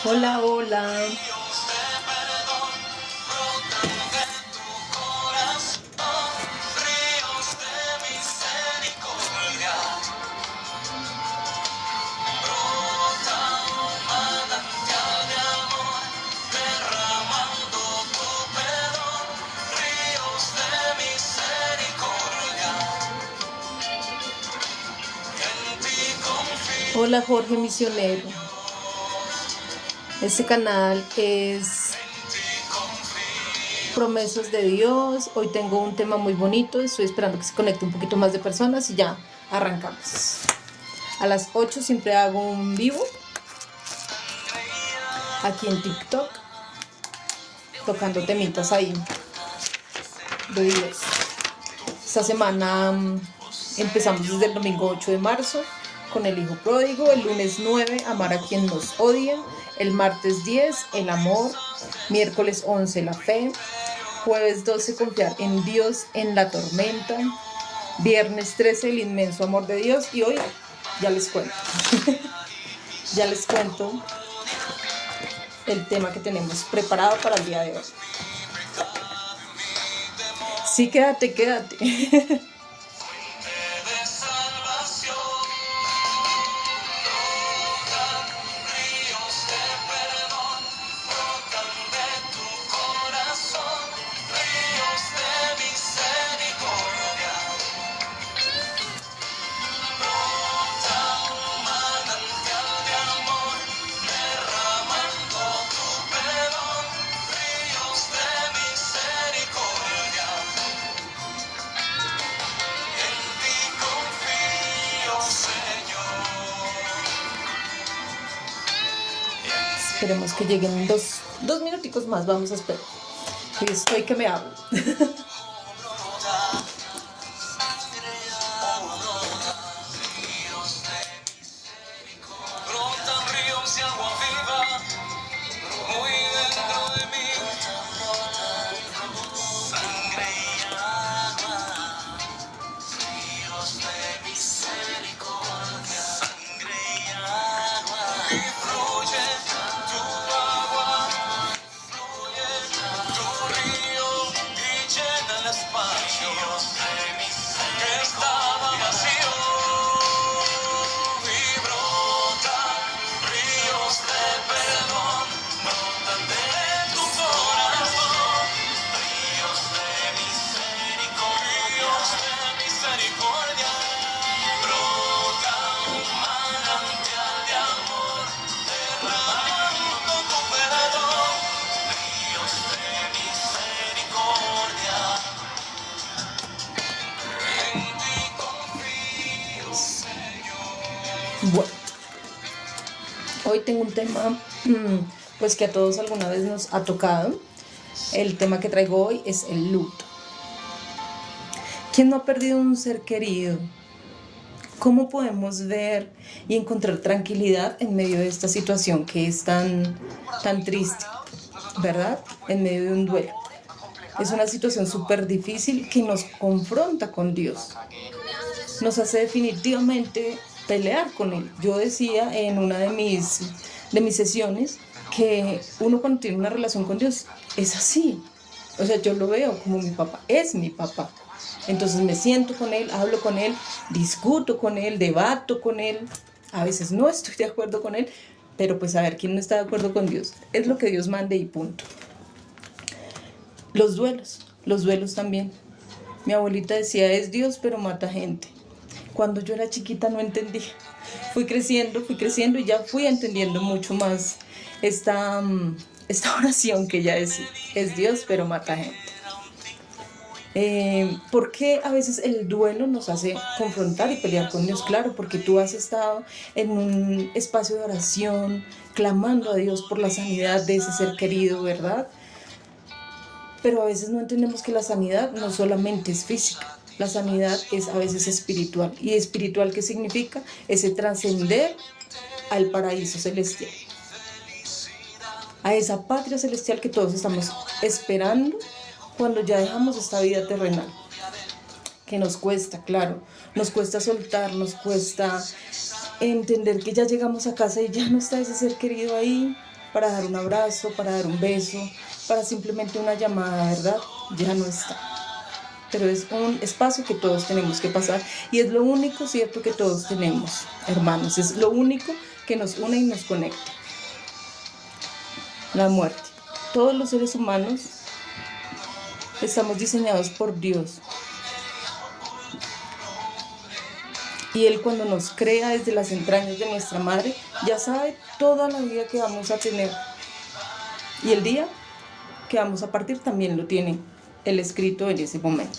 Hola, hola. Hola, Jorge Misionero. Este canal es Promesas de Dios. Hoy tengo un tema muy bonito. Estoy esperando que se conecte un poquito más de personas y ya arrancamos. A las 8 siempre hago un vivo aquí en TikTok, tocando temitas ahí de Dios. Esta semana empezamos desde el domingo 8 de marzo con el Hijo Pródigo, el lunes 9, amar a quien nos odia, el martes 10, el amor, miércoles 11, la fe, jueves 12, confiar en Dios en la tormenta, viernes 13, el inmenso amor de Dios, y hoy ya les cuento, ya les cuento el tema que tenemos preparado para el día de hoy. Sí, quédate. Esperemos que lleguen dos minuticos más, vamos a esperar. Y estoy que me hablo. Bueno, hoy tengo un tema pues que a todos alguna vez nos ha tocado. El tema que traigo hoy es el luto. ¿Quién no ha perdido un ser querido? ¿Cómo podemos ver y encontrar tranquilidad en medio de esta situación que es tan triste, ¿verdad? En medio de un duelo. Es una situación súper difícil que nos confronta con Dios. Nos hace definitivamente pelear con Él. Yo decía en una de mis sesiones que uno cuando tiene una relación con Dios es así. O sea, yo lo veo como mi papá, es mi papá. Entonces me siento con Él, hablo con Él, discuto con Él, debato con Él. A veces no estoy de acuerdo con Él, pero pues a ver, ¿quién no está de acuerdo con Dios? Es lo que Dios mande y punto. Los duelos también. Mi abuelita decía, es Dios pero mata gente. Cuando yo era chiquita no entendía. Fui creciendo y ya fui entendiendo mucho más esta oración que ella decía, es Dios pero mata gente. ¿Por qué a veces el duelo nos hace confrontar y pelear con Dios? Claro, porque tú has estado en un espacio de oración, clamando a Dios por la sanidad de ese ser querido, ¿verdad? Pero a veces no entendemos que la sanidad no solamente es física, la sanidad es a veces espiritual. ¿Y espiritual qué significa? Ese trascender al paraíso celestial, a esa patria celestial que todos estamos esperando cuando ya dejamos esta vida terrenal, que nos cuesta, claro, nos cuesta soltar, nos cuesta entender que ya llegamos a casa y ya no está ese ser querido ahí, para dar un abrazo, para dar un beso, para simplemente una llamada, ¿verdad? Ya no está. Pero es un espacio que todos tenemos que pasar y es lo único cierto que todos tenemos, hermanos. Es lo único que nos une y nos conecta. La muerte. Todos los seres humanos estamos diseñados por Dios. Y Él, cuando nos crea desde las entrañas de nuestra madre, ya sabe toda la vida que vamos a tener. Y el día que vamos a partir también lo tiene Él escrito en ese momento.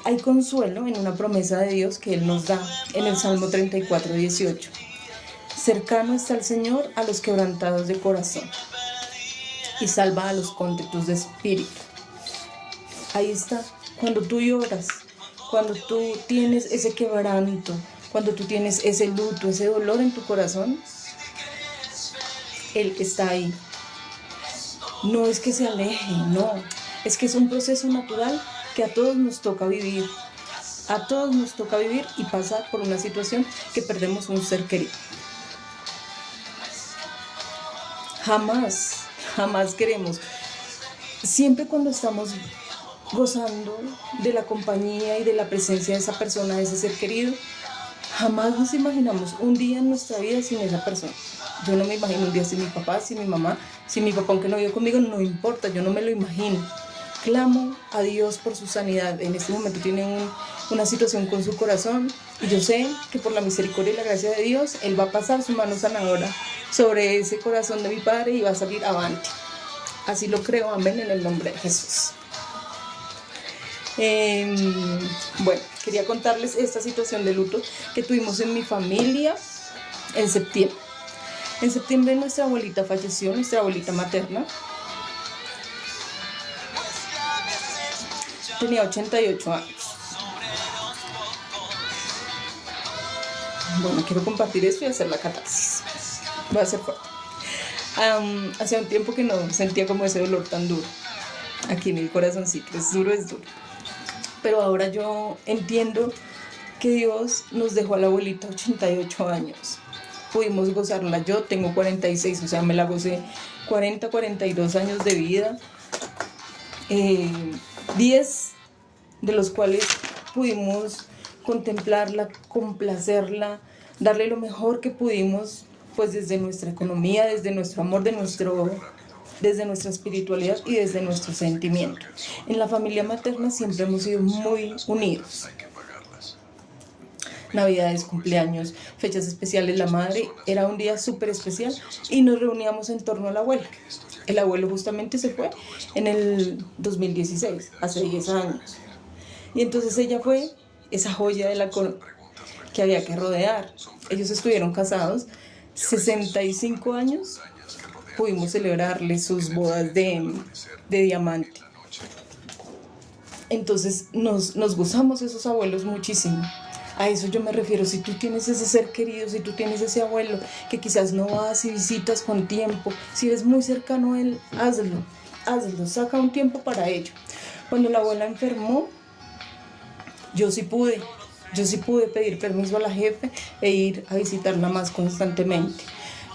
Hay consuelo en una promesa de Dios que Él nos da en el Salmo 34, 18. Cercano está el Señor a los quebrantados de corazón y salva a los contritos de espíritu. Ahí está, cuando tú lloras, cuando tú tienes ese quebranto, cuando tú tienes ese luto, ese dolor en tu corazón, Él está ahí. No es que se aleje, no, es que es un proceso natural que a todos nos toca vivir. A todos nos toca vivir y pasar por una situación que perdemos un ser querido. Jamás queremos. Siempre cuando estamos gozando de la compañía y de la presencia de esa persona, de ese ser querido, jamás nos imaginamos un día en nuestra vida sin esa persona. Yo no me imagino un día sin mi papá, sin mi mamá, sin mi papá aunque no vive conmigo, no importa, yo no me lo imagino. Clamo a Dios por su sanidad. En este momento tiene una situación con su corazón y yo sé que por la misericordia y la gracia de Dios, Él va a pasar su mano sanadora sobre ese corazón de mi padre y va a salir avante. Así lo creo, amén, en el nombre de Jesús. Bueno, quería contarles esta situación de luto que tuvimos en mi familia en septiembre. En septiembre nuestra abuelita falleció, nuestra abuelita materna. Tenía 88 años. Bueno, quiero compartir esto y hacer la catarsis. Va a ser fuerte. Hacía un tiempo que no sentía como ese dolor tan duro. Aquí en el corazoncito, es duro. Pero ahora yo entiendo que Dios nos dejó a la abuelita 88 años. Pudimos gozarla. Yo tengo 46, o sea, me la gocé 42 años de vida. 10 de los cuales pudimos contemplarla, complacerla, darle lo mejor que pudimos, pues desde nuestra economía, desde nuestro amor, desde nuestra espiritualidad y desde nuestro sentimiento. En la familia materna siempre hemos sido muy unidos. Navidades, cumpleaños, fechas especiales, la madre era un día súper especial y nos reuníamos en torno a la abuela. El abuelo justamente se fue en el 2016, hace 10 años. Y entonces ella fue esa joya de la corona que había que rodear. Ellos estuvieron casados 65 años. Pudimos celebrarle sus bodas de diamante. Entonces nos gozamos esos abuelos muchísimo. A eso yo me refiero. Si tú tienes ese ser querido, si tú tienes ese abuelo que quizás no vas y visitas con tiempo, si eres muy cercano a él, hazlo, saca un tiempo para ello. Cuando la abuela enfermó, yo sí pude pedir permiso a la jefe e ir a visitarla más constantemente.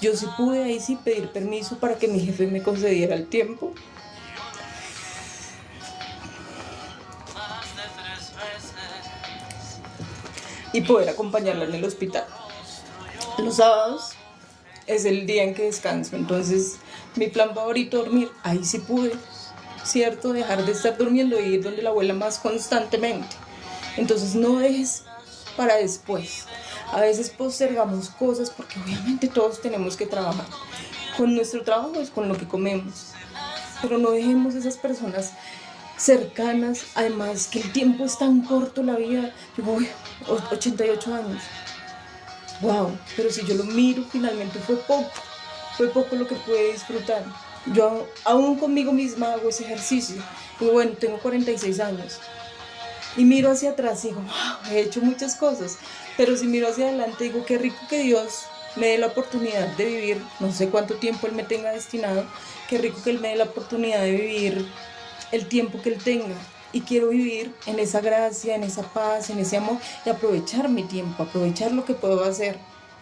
Yo sí pude ahí sí pedir permiso para que mi jefe me concediera el tiempo. Y poder acompañarla en el hospital. Los sábados es el día en que descanso, entonces mi plan favorito es dormir. Ahí sí pude, ¿cierto? Dejar de estar durmiendo y ir donde la abuela más constantemente. Entonces no dejes para después. A veces postergamos cosas porque obviamente todos tenemos que trabajar. Con nuestro trabajo es con lo que comemos. Pero no dejemos esas personas cercanas, además que el tiempo es tan corto, la vida. Digo, 88 años. Wow, pero si yo lo miro, finalmente fue poco lo que pude disfrutar. Yo aún conmigo misma hago ese ejercicio. Y bueno, tengo 46 años. Y miro hacia atrás y digo, wow, he hecho muchas cosas. Pero si miro hacia adelante, digo, qué rico que Dios me dé la oportunidad de vivir, no sé cuánto tiempo Él me tenga destinado, qué rico que Él me dé la oportunidad de vivir el tiempo que Él tenga. y quiero vivir en esa gracia, en esa paz, en ese amor y aprovechar mi tiempo, aprovechar lo que puedo hacer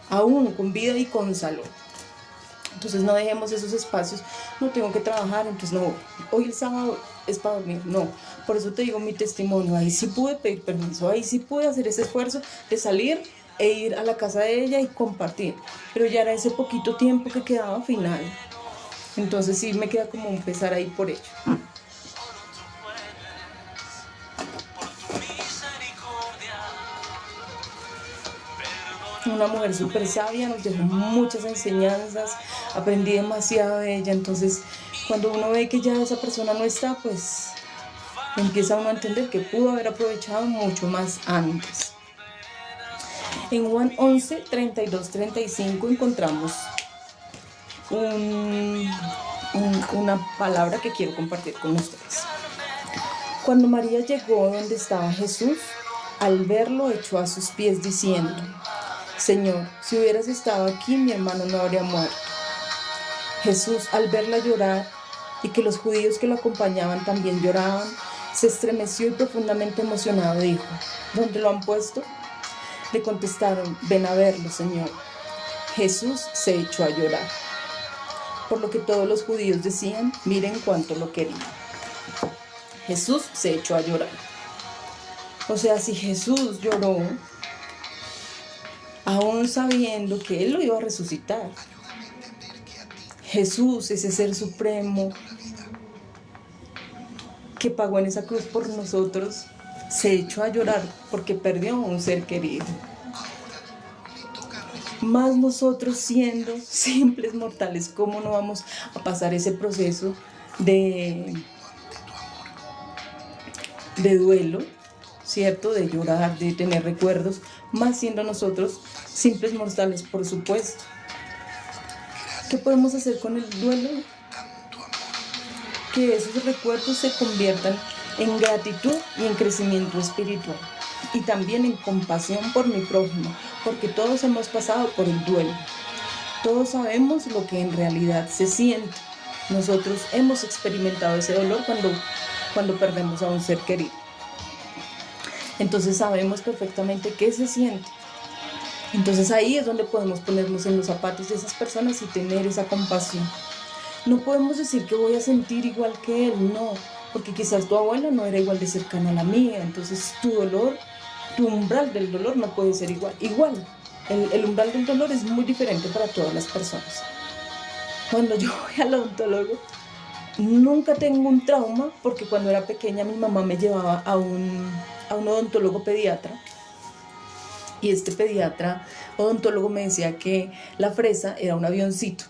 aún con vida y con salud. Entonces no dejemos esos espacios, no tengo que trabajar, entonces no, hoy el sábado es para dormir, no. Por eso te digo mi testimonio, ahí sí pude pedir permiso, ahí sí pude hacer ese esfuerzo de salir e ir a la casa de ella y compartir, pero ya era ese poquito tiempo que quedaba final. Entonces sí me queda como un pesar ahí por ello. Una mujer súper sabia, nos dejó muchas enseñanzas, aprendí demasiado de ella. Entonces cuando uno ve que ya esa persona no está, pues empieza uno a entender que pudo haber aprovechado mucho más antes. En Juan 11, 32, 35 encontramos una palabra que quiero compartir con ustedes. Cuando María llegó donde estaba Jesús, al verlo echó a sus pies diciendo: Señor, si hubieras estado aquí, mi hermano no habría muerto. Jesús, al verla llorar y que los judíos que lo acompañaban también lloraban, se estremeció y profundamente emocionado dijo: ¿Dónde lo han puesto? Le contestaron: ven a verlo, Señor. Jesús se echó a llorar, por lo que todos los judíos decían: miren cuánto lo querían. Jesús se echó a llorar. O sea, si Jesús lloró, aún sabiendo que Él lo iba a resucitar. Jesús, ese ser supremo que pagó en esa cruz por nosotros, se echó a llorar porque perdió a un ser querido. Más nosotros siendo simples mortales, ¿cómo no vamos a pasar ese proceso de duelo, ¿cierto? De llorar, de tener recuerdos, más siendo nosotros simples mortales, por supuesto. ¿Qué podemos hacer con el duelo? Que esos recuerdos se conviertan en gratitud y en crecimiento espiritual. Y también en compasión por mi prójimo, porque todos hemos pasado por el duelo. Todos sabemos lo que en realidad se siente. Nosotros hemos experimentado ese dolor cuando perdemos a un ser querido. Entonces sabemos perfectamente qué se siente. Entonces ahí es donde podemos ponernos en los zapatos de esas personas y tener esa compasión. No podemos decir que voy a sentir igual que él, no, porque quizás tu abuela no era igual de cercana a la mía, entonces tu dolor, tu umbral del dolor no puede ser igual. El umbral del dolor es muy diferente para todas las personas. Cuando yo voy al odontólogo, nunca tengo un trauma, porque cuando era pequeña mi mamá me llevaba a un odontólogo pediatra. Y este pediatra odontólogo me decía que la fresa era un avioncito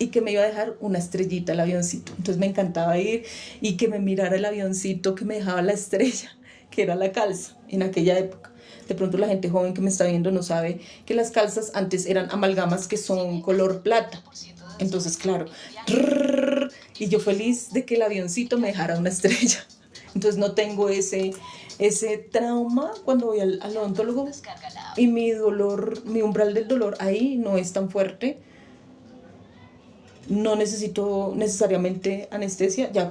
y que me iba a dejar una estrellita el avioncito. Entonces me encantaba ir y que me mirara el avioncito que me dejaba la estrella, que era la calza en aquella época. De pronto la gente joven que me está viendo no sabe que las calzas antes eran amalgamas que son color plata. Entonces, claro, y yo feliz de que el avioncito me dejara una estrella. Entonces no tengo ese trauma cuando voy al odontólogo, y mi dolor, mi umbral del dolor ahí no es tan fuerte. No necesito necesariamente anestesia. Ya,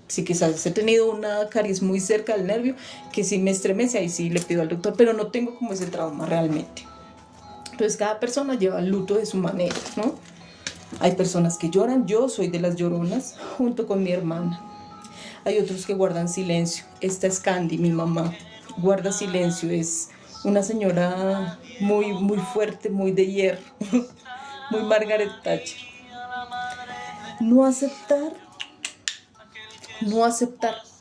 si quizás he tenido una caries muy cerca del nervio que sí me estremece, ahí sí le pido al doctor, pero no tengo como ese trauma realmente. Entonces cada persona lleva el luto de su manera, ¿no? Hay personas que lloran, yo soy de las lloronas junto con mi hermana. Hay otros que guardan silencio. Esta es Candy, mi mamá. Guarda silencio, es una señora muy, muy fuerte, muy de hierro, muy Margaret Thatcher. No aceptar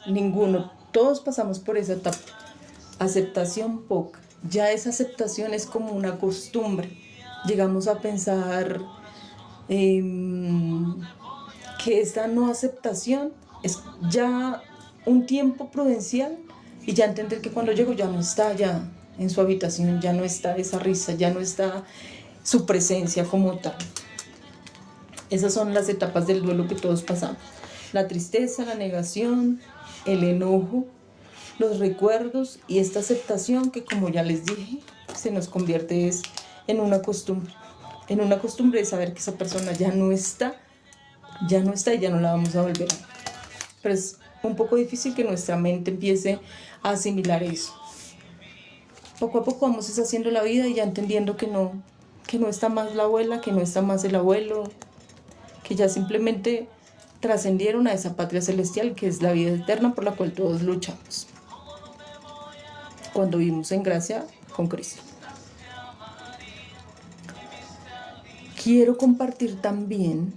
ninguno. Todos pasamos por esa etapa. Aceptación poca. Ya esa aceptación es como una costumbre. Llegamos a pensar que esta no aceptación es ya un tiempo prudencial y ya entender que cuando llego ya no está ya en su habitación, ya no está esa risa, ya no está su presencia como tal. Esas son las etapas del duelo que todos pasamos: la tristeza, la negación, el enojo, los recuerdos y esta aceptación que, como ya les dije, se nos convierte en una costumbre de saber que esa persona ya no está y ya no la vamos a volver a ver. Pero es un poco difícil que nuestra mente empiece a asimilar eso. Poco a poco vamos haciendo la vida y ya entendiendo que no está más la abuela, que no está más el abuelo, que ya simplemente trascendieron a esa patria celestial que es la vida eterna por la cual todos luchamos cuando vivimos en gracia con Cristo. Quiero compartir también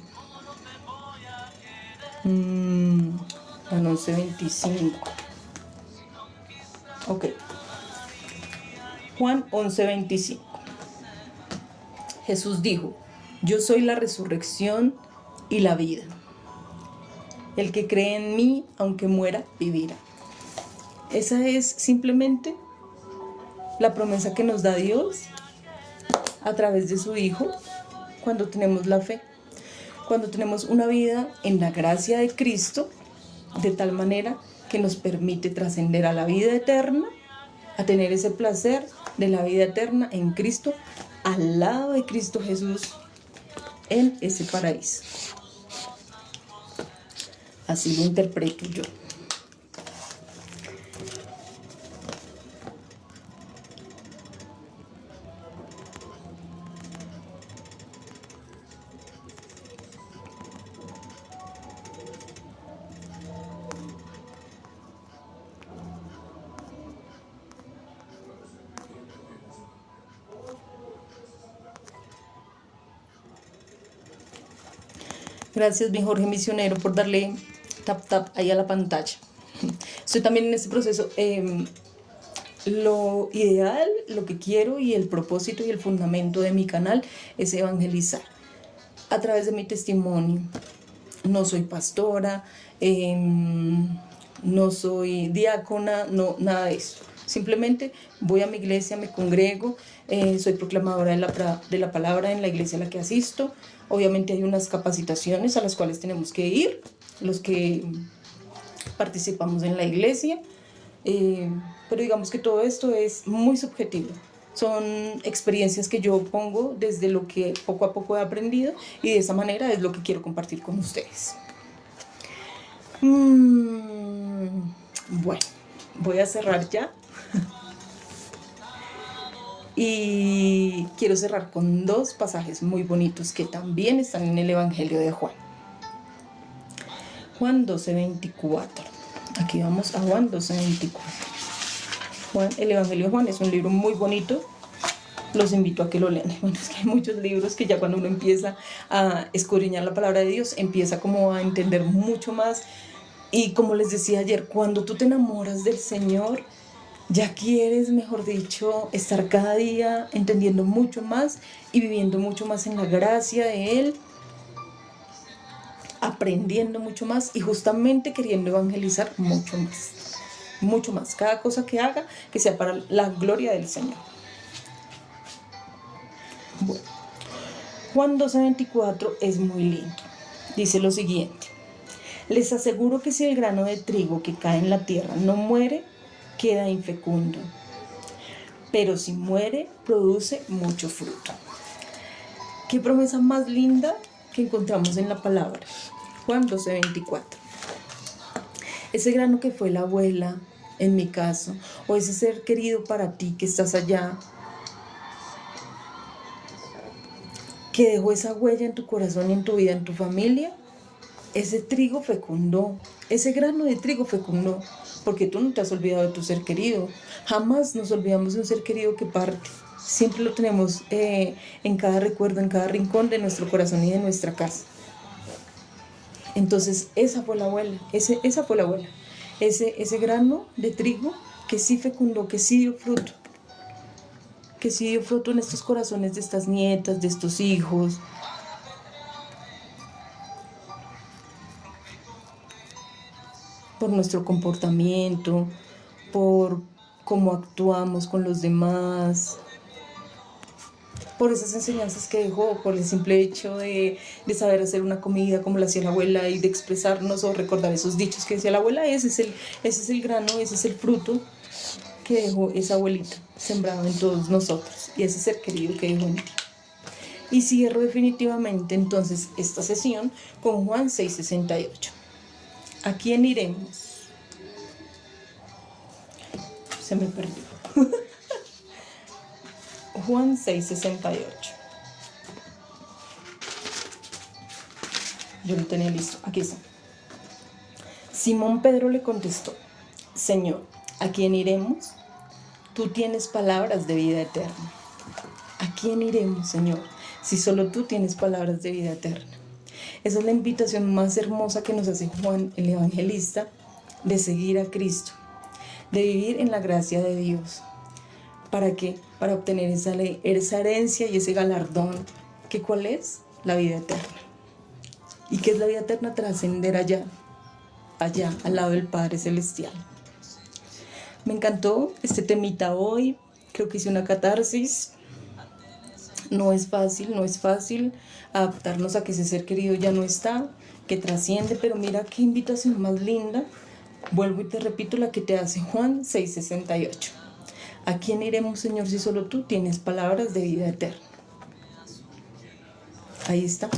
Juan 11:25. Ok. Juan 11:25. Jesús dijo: yo soy la resurrección y la vida. El que cree en mí, aunque muera, vivirá. Esa es simplemente la promesa que nos da Dios a través de su Hijo cuando tenemos la fe. Cuando tenemos una vida en la gracia de Cristo, de tal manera que nos permite trascender a la vida eterna, a tener ese placer de la vida eterna en Cristo, al lado de Cristo Jesús, en ese paraíso. Así lo interpreto yo. Gracias, mi Jorge Misionero, por darle tap ahí a la pantalla. Estoy también en este proceso. Lo ideal, lo que quiero y el propósito y el fundamento de mi canal es evangelizar a través de mi testimonio. No soy pastora, no soy diácona, no, nada de eso. Simplemente voy a mi iglesia, me congrego, soy proclamadora de la palabra en la iglesia a la que asisto. Obviamente hay unas capacitaciones a las cuales tenemos que ir, los que participamos en la iglesia, pero digamos que todo esto es muy subjetivo. Son experiencias que yo pongo desde lo que poco a poco he aprendido y de esa manera es lo que quiero compartir con ustedes. Bueno, voy a cerrar ya. Y quiero cerrar con dos pasajes muy bonitos que también están en el Evangelio de Juan. Juan 12:24. Aquí vamos a Juan 12:24. El Evangelio de Juan es un libro muy bonito. Los invito a que lo lean. Bueno, es que hay muchos libros que ya cuando uno empieza a escudriñar la palabra de Dios, empieza como a entender mucho más. Y como les decía ayer, cuando tú te enamoras del Señor, ya quieres, mejor dicho, estar cada día entendiendo mucho más y viviendo mucho más en la gracia de Él, aprendiendo mucho más y justamente queriendo evangelizar mucho más. Mucho más. Cada cosa que haga, que sea para la gloria del Señor. Bueno, Juan 12:24 es muy lindo. Dice lo siguiente: les aseguro que si el grano de trigo que cae en la tierra no muere, queda infecundo, pero si muere, produce mucho fruto. Qué promesa más linda que encontramos en la palabra. Juan 12:24. Ese grano que fue la abuela, en mi caso, o ese ser querido para ti que estás allá, que dejó esa huella en tu corazón, en tu vida, en tu familia, ese trigo fecundó, ese grano de trigo fecundó, porque tú no te has olvidado de tu ser querido. Jamás nos olvidamos de un ser querido que parte. Siempre lo tenemos en cada recuerdo, en cada rincón de nuestro corazón y de nuestra casa. Entonces, esa fue la abuela, ese grano de trigo que sí fecundó, que sí dio fruto. Que sí dio fruto en estos corazones de estas nietas, de estos hijos. Por nuestro comportamiento, por cómo actuamos con los demás, por esas enseñanzas que dejó, por el simple hecho de saber hacer una comida como la hacía la abuela y de expresarnos o recordar esos dichos que decía la abuela. Ese es el grano, ese es el fruto que dejó esa abuelita sembrado en todos nosotros y ese ser querido que dejó en ti. Y cierro definitivamente entonces esta sesión con Juan 6:68. ¿A quién iremos? se me perdió. Juan 6:68. Yo lo tenía listo, aquí está. Simón Pedro le contestó: Señor, ¿a quién iremos? Tú tienes palabras de vida eterna. ¿A quién iremos, Señor, si solo tú tienes palabras de vida eterna? Esa es la invitación más hermosa que nos hace Juan el Evangelista, de seguir a Cristo, de vivir en la gracia de Dios. ¿Para qué? Para obtener esa herencia y ese galardón, que ¿cuál es? La vida eterna. ¿Y qué es la vida eterna? Trascender allá, al lado del Padre Celestial. Me encantó este temita hoy, creo que hice una catarsis. No es fácil adaptarnos a que ese ser querido ya no está, que trasciende, pero mira qué invitación más linda. Vuelvo y te repito la que te hace Juan 6:68. ¿A quién iremos, Señor, si solo tú tienes palabras de vida eterna? Ahí está.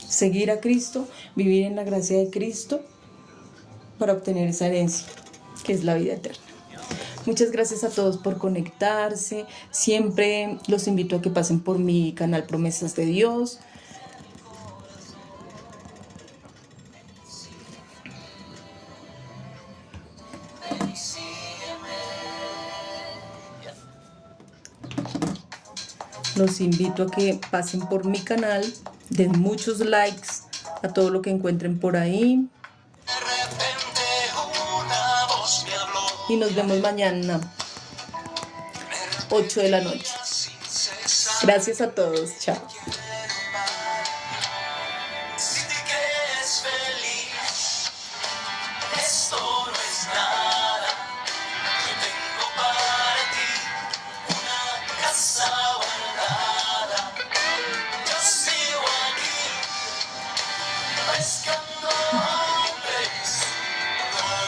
Seguir a Cristo, vivir en la gracia de Cristo para obtener esa herencia, que es la vida eterna. Muchas gracias a todos por conectarse. Siempre los invito a que pasen por mi canal Promesas de Dios. Los invito a que pasen por mi canal, den muchos likes a todo lo que encuentren por ahí. Y nos vemos mañana, 8 de la noche. Gracias a todos. Chao. Esto no es nada. Yo tengo para ti una casa.